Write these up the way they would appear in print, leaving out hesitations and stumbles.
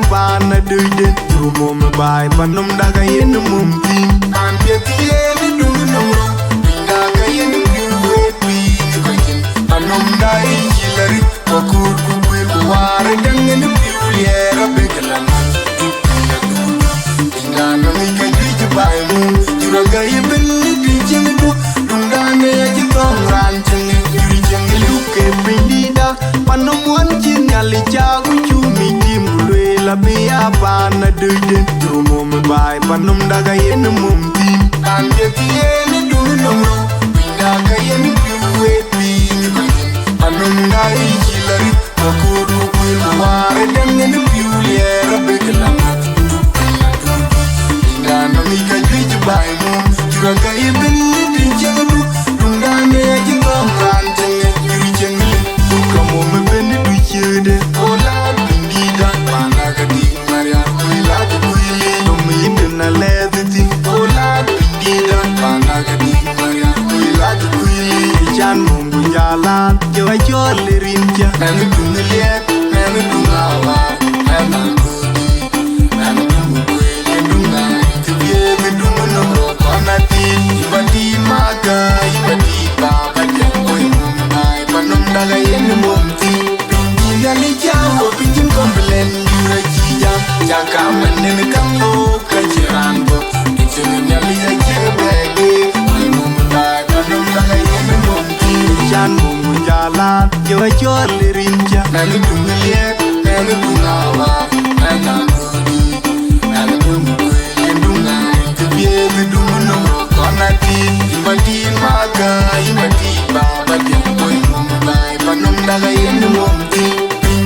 pana dude Rumum bai panum daga yen mumti An pietiye ni dunum Daga yen piwe pi Panum dai hilari Wakur kukwil kuware Dangen piuliera begalan Ingana mika juju bai mun Juraga yibili dijingu Dungane jitong rancang Juri jangi luke pindida Panum wancin ngali jagu cumi Timulwe labi apana dude Rumum bai panum daga yen mumti An pietiye ni dunum Daga yen piwe pi Panum dai hilari Wakur kukwil kuware Dangen piuliera begalan Ingana mika juju bai mun Juraga yibili dijingu Dungane jitong rancang Juri jangi Kamu membeli duit Ola pindida Panaga di Maria Kuila di kuili Nomi dena lezeti Ola pindida Panaga di Maria Kuila di kuili Ijan mungu jalan Jawa jole rinja Nami dungu liat Nami dungu awal Nami kudi Nami dungu kuili Dunga Tibiye dungu nomro Konati Ibadi maga Ibadi baba Jangoi mumbai Panum daga yenu mumti Pinjali jawa pinjim kombelen Jura jijam Jaka menen kambo Kajiranbo Itunu nyali ya jebege Oi mumbai Panum daga yenu mumti Ijan mungu jalan Jawa jole rinja Nami dungu liat Nami dungu awal Nami kudi Nami dungu kuili Dunga Tibiye dungu nomro Konati Ibadi maga Ibadi baba Jangoi mumbai Panum daga yenu mumti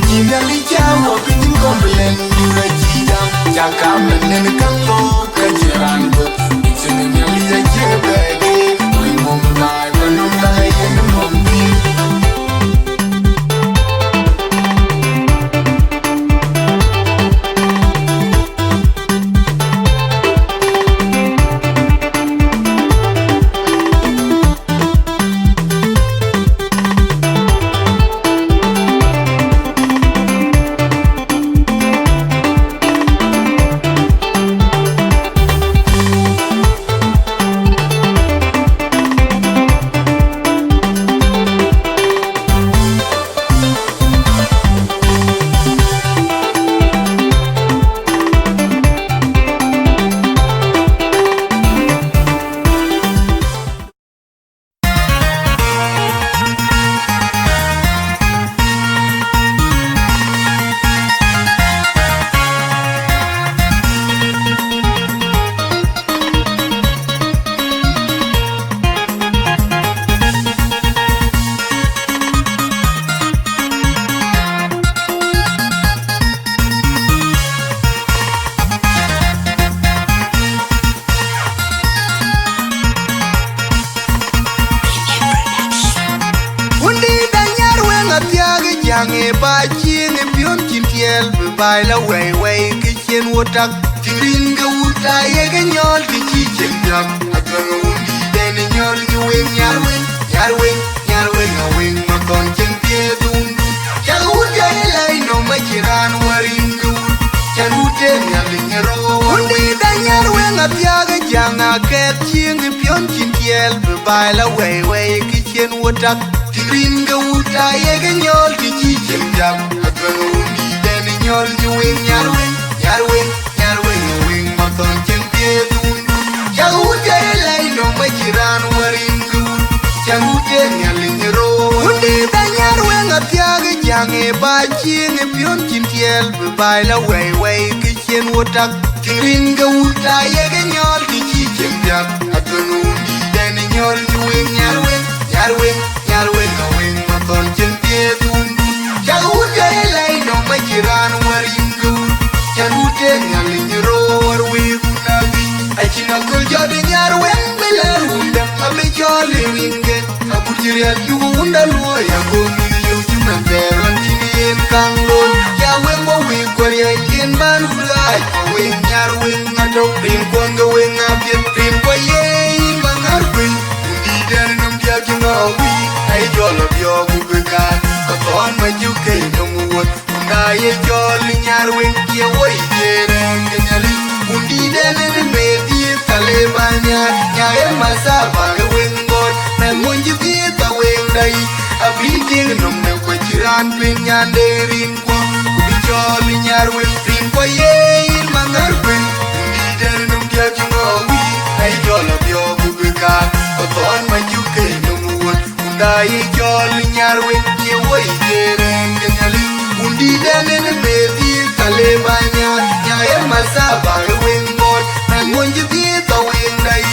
Pinjali jawa pinjim kombelen Jura jijam Jaka menen kambo Kajiranbo Itunu nyali ya jebege Oi mumbai Panum daga yenu mumti Yange ba ching pion chin tiel bai la wei wei ki chen wotak tirin ga uta ye ga nyol ki chi chen jam atang undi den nyol ki wing nyar wing ga wing ma kon chen tie dun ya uta lai no ma chiran warin du chan ute nyal nyero undi da nyar wing apya ga janga ke ching pion chin tiel bai la wei wei ki chen wotak Tirin ga uta ye ga nyol ki chi chen jam Atang undi den nyol ki wing nyar wing ga wing ma ton chen tie dun ya uta lai no ma chiran warin du chan ute nyal nyero undi da nyar wing apya ga jange ba ching pion chin tiel bai la wei wei ki chen wotak Tirin ga uta ye ga nyol ki chi chen jam Atang undi den nyol ki wing nyar wing ga wing ma ton chen tie dun ya uta lai no ma chiran warin du chan ute nyal nyero war wi kunagi achina kul jodi nyar wing belar unda abe joli ringe abujiri adu unda luo ya goni yo juna peron chinin kanglon ya wing mo wi kwari yen ban ulai wing nyar wing ngato rim konga wing apien rim kwa ye bangar wing undi der nam dia jinga wi ai jolo bio bukan katon ma juke no muot na ye joli nyar wing ye penyanderin kwa kubicholi nyarwen rin kwa yein mangarwen undi num dia jungawi ai jola bio kubika oton majuke numuwon undai joli nyarwen ye woi jeren kenyali undi denen bedi kalebanya nyaye masaba wen mot mangonji di tawin dai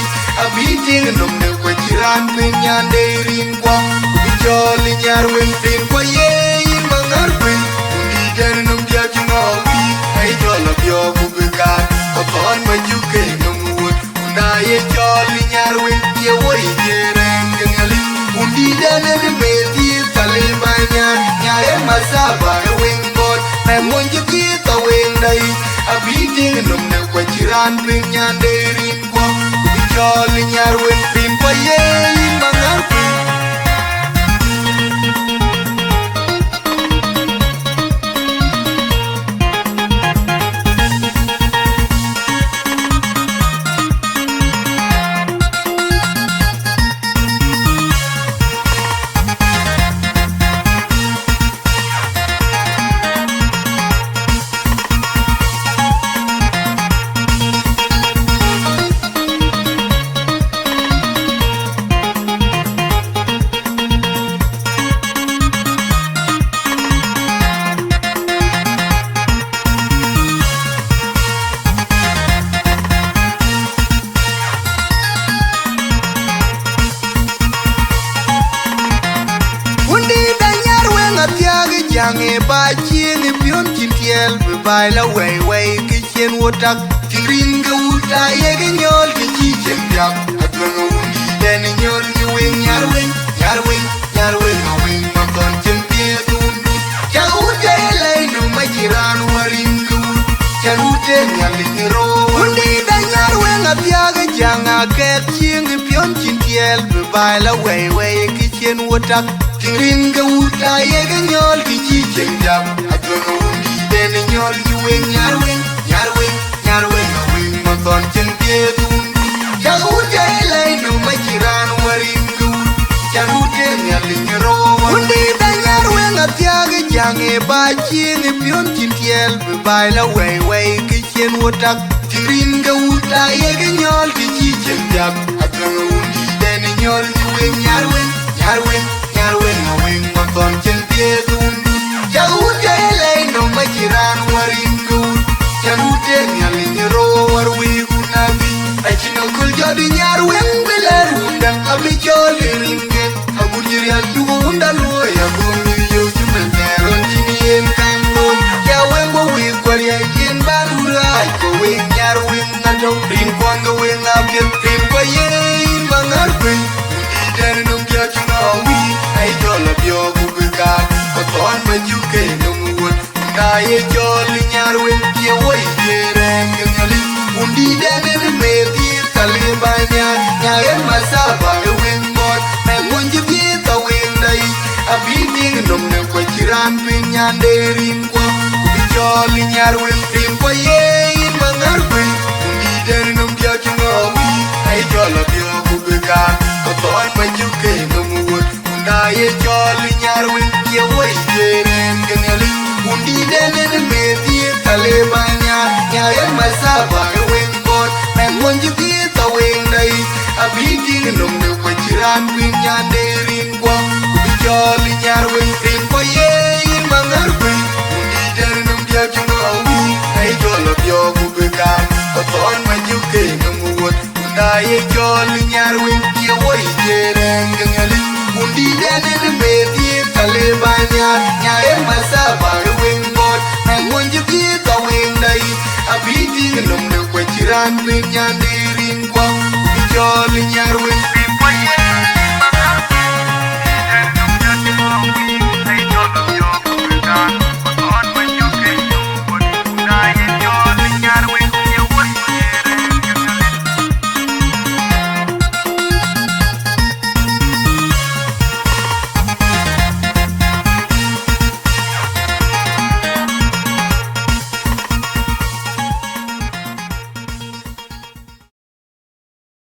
abiting num ne kwa jiran penyanderin kwa kubicholi nyarwen rin kwa yein mangarwen undi num dia jungawi ai jola bio kubika oton majuke numuwon undai joli nyarwen ye woi jeren kenyali undi denen bedi kalebanya nyaye masaba wen mot mangonji di tawin dai abiting num ne kwa jiran penyanderin kwa kubicholi nyarwen rin kwa yein mangarwen Jange ba chien pion chintiel bai la wei wei ki chien wotak tirin ga uta ye ga nyol ki chi chen yak atang undi den nyol ni wing nyarwen wing ma kon chen pie dun ja uta le no ma jiran warin ku ja uta nyal ni ro undi da nyarwen apya ga janga ke chien pion chintiel bai la wei wei ki chien wotak tirin ga uta ye ga nyol ki chi chen yak atang undi den nyol ni wing nyarwen wing ma kon chen pie dun ja uta le no ma jiran warin ku ja uta nyal ni ro undi da nyarwen apya ga jange ba chien pion chintiel bai la wei wei ki chien wotak tirin ga uta ye ga nyol ki chi chen yak atang undi den nyol ni wing nyarwen wing ma kon chen pie dun ja uta le no ma jiran warin ku ja uta nyal ni ro war wi gunabi achino kul jodi nyarwen beler undang abi joli ringen agujiri aldu undalu ya gumi yo jumen teron chinien kangon ja wengo wi kwaria yen barura ko wing nyarwen ngado rin kwanga wing abien rin kwaye mangarwen undi num dia chunawi ai jola bio kubika oton majuke numuwon undai joli nyarwen ye woi jeren kenyali undi denen bedi kalebanya nyaye masaba wen mot mangonji di tawin dai abiting num ne kwa jiran penyanderin kwa kubicholi nyarwen rin kwa yein mangarwen undi num dia chunawi ai jola bio kubika oton majuke numuwon undai joli nyarwen ye woi jeren kenyali undi denen bedi kalebanya nyaye masaba wen mot mangonji di tawin dai abiting num ne kwa jiran penyanderin kwa kubicholi nyarwen rin kwa yein mangarwen undi num dia jungawi ai jola bio kubika oton majuke numuwon undai joli